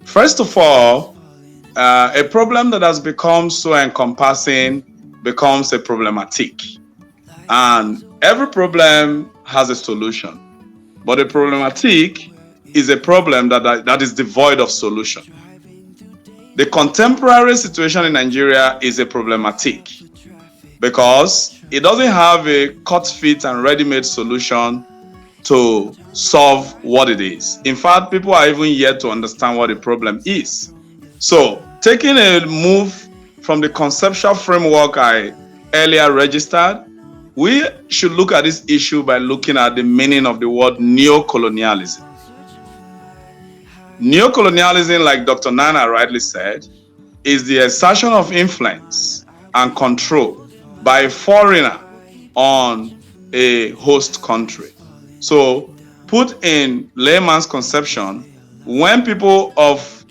First of all, a problem that has become so encompassing becomes a problematic. And every problem has a solution. But a problematic is a problem that is devoid of solution. The contemporary situation in Nigeria is a problematic because it doesn't have a cut, fit, and ready-made solution to solve what it is. In fact, people are even yet to understand what the problem is. So, taking a move from the conceptual framework I earlier registered, we should look at this issue by looking at the meaning of the word neo-colonialism. Neo-colonialism, like Dr. Nana rightly said, is the assertion of influence and control by a foreigner on a host country. So, put in layman's conception, when people of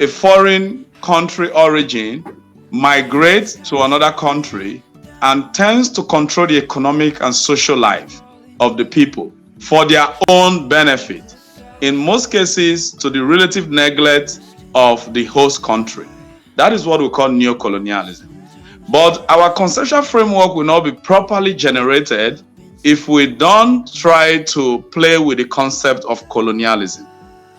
a foreign country origin migrate to another country and tends to control the economic and social life of the people for their own benefit, in most cases to the relative neglect of the host country. That is what we call neo-colonialism. But our conceptual framework will not be properly generated if we don't try to play with the concept of colonialism.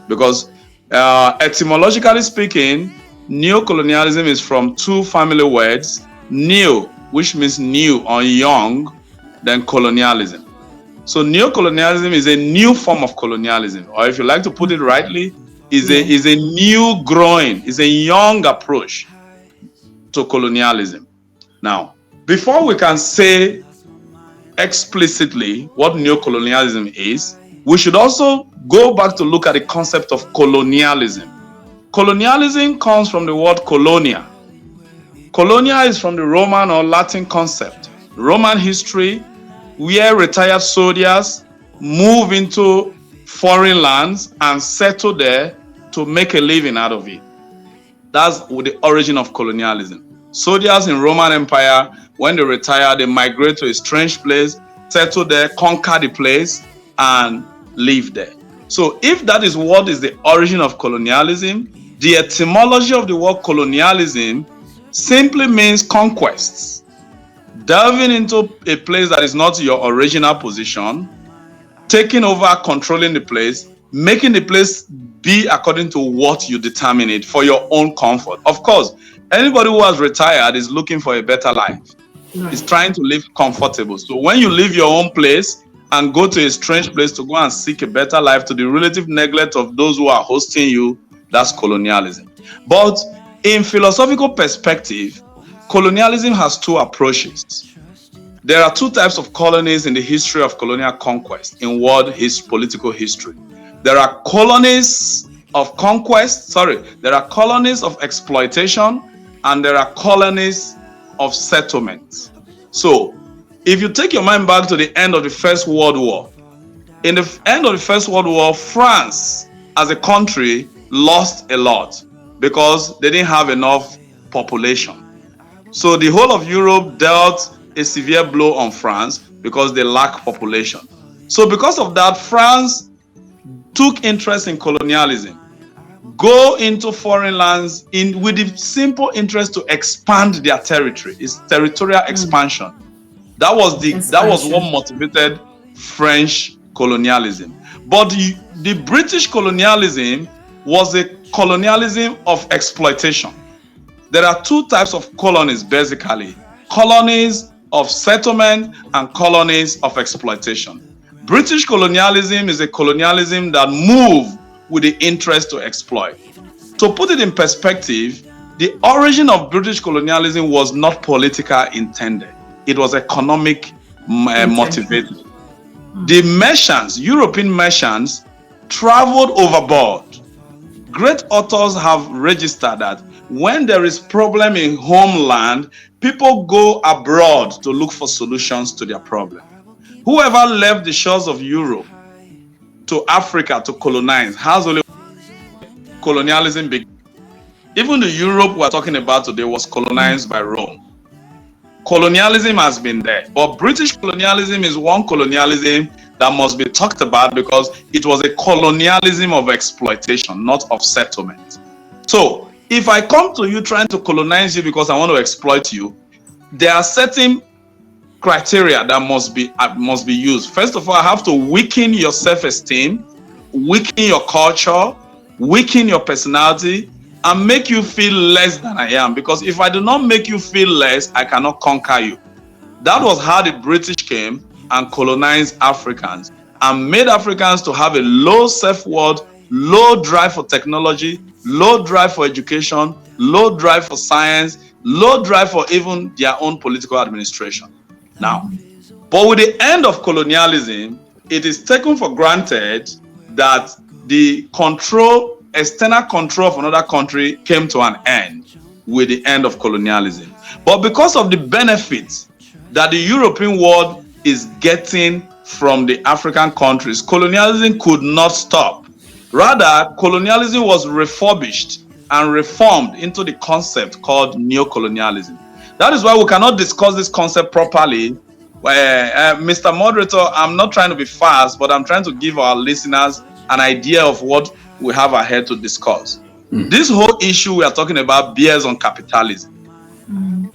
Because etymologically speaking, neo-colonialism is from two family words, neo, which means new or young, then colonialism. So neo-colonialism is a new form of colonialism, or if you like to put it rightly, is a new growing, is a young approach to colonialism. Now, before we can say explicitly what neo-colonialism is, we should also go back to look at the concept of colonialism. Colonialism comes from the word colonia. Colonia is from the Roman or Latin concept, Roman history, where retired soldiers move into foreign lands and settle there to make a living out of it. That's the origin of colonialism. Soldiers in Roman Empire, when they retire, they migrate to a strange place, settle there, conquer the place, and live there. So if that is what is the origin of colonialism, the etymology of the word colonialism simply means conquests. Delving into a place that is not your original position, taking over, controlling the place, making the place be according to what you determine it for your own comfort. Of course, anybody who has retired is looking for a better life. Right. Is trying to live comfortable. So when you leave your own place and go to a strange place to go and seek a better life to the relative neglect of those who are hosting you, that's colonialism. But in philosophical perspective, colonialism has two approaches. There are two types of colonies in the history of colonial conquest in world political history. There are colonies of conquest, there are colonies of exploitation, and there are colonies of settlement. So, if you take your mind back to the end of the First World War, in the end of the First World War, France as a country lost a lot because they didn't have enough population. So the whole of Europe dealt a severe blow on France because they lack population. So because of that, France took interest in colonialism, go into foreign lands with the simple interest to expand their territory. It's territorial expansion. That was what motivated French colonialism. But the British colonialism was a colonialism of exploitation. There are two types of colonies basically: colonies of settlement and colonies of exploitation. British colonialism is a colonialism that moved with the interest to exploit. To put it in perspective, the origin of British colonialism was not political intended. It was economic motivated. The merchants, European merchants, traveled overboard. Great authors have registered that when there is problem in homeland, people go abroad to look for solutions to their problem. Whoever left the shores of Europe to Africa to colonize has only colonialism began. Even the Europe we're talking about today was colonized by Rome. Colonialism has been there, but British colonialism is one colonialism that must be talked about because it was a colonialism of exploitation, not of settlement. So if I come to you trying to colonize you because I want to exploit you, there are certain criteria that must be used. First of all, I have to weaken your self-esteem, weaken your culture, weaken your personality, and make you feel less than I am. Because if I do not make you feel less, I cannot conquer you. That was how the British came and colonized Africans and made Africans to have a low self-worth, low drive for technology, low drive for education, low drive for science, low drive for even their own political administration. Now, but with the end of colonialism, it is taken for granted that the external control of another country came to an end with the end of colonialism. But because of the benefits that the European world is getting from the African countries, colonialism could not stop. Rather, colonialism was refurbished and reformed into the concept called Neo Colonialism. That is why we cannot discuss this concept properly. Mr. Moderator, I'm not trying to be fast, but I'm trying to give our listeners an idea of what we have ahead to discuss. This whole issue we are talking about bears on capitalism.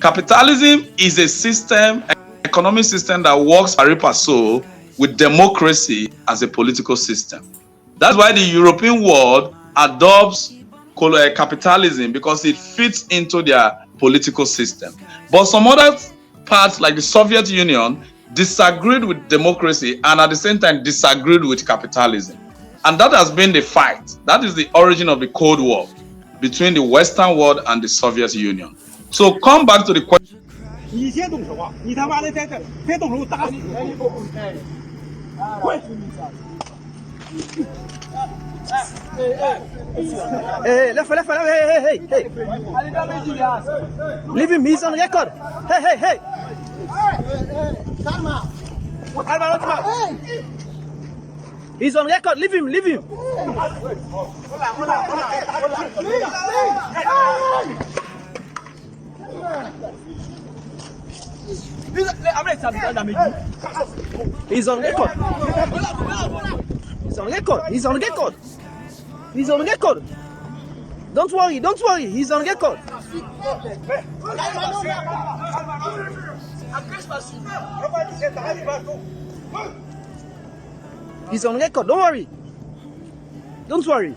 Capitalism is a system, an economic system that works pari passu with democracy as a political system. That's why the European world adopts capitalism, because it fits into their political system. But some other parts, like the Soviet Union, disagreed with democracy and at the same time disagreed with capitalism. And that has been the fight. That is the origin of the Cold War between the Western world and the Soviet Union. So come back to the question. 你先动手啊！你他妈的在这别动手，打死你！滚！Hey, left, hey. Leave him, he's on record. Hey. He's on record, leave him. He's on record. Don't worry, he's on record. He's on record, don't worry.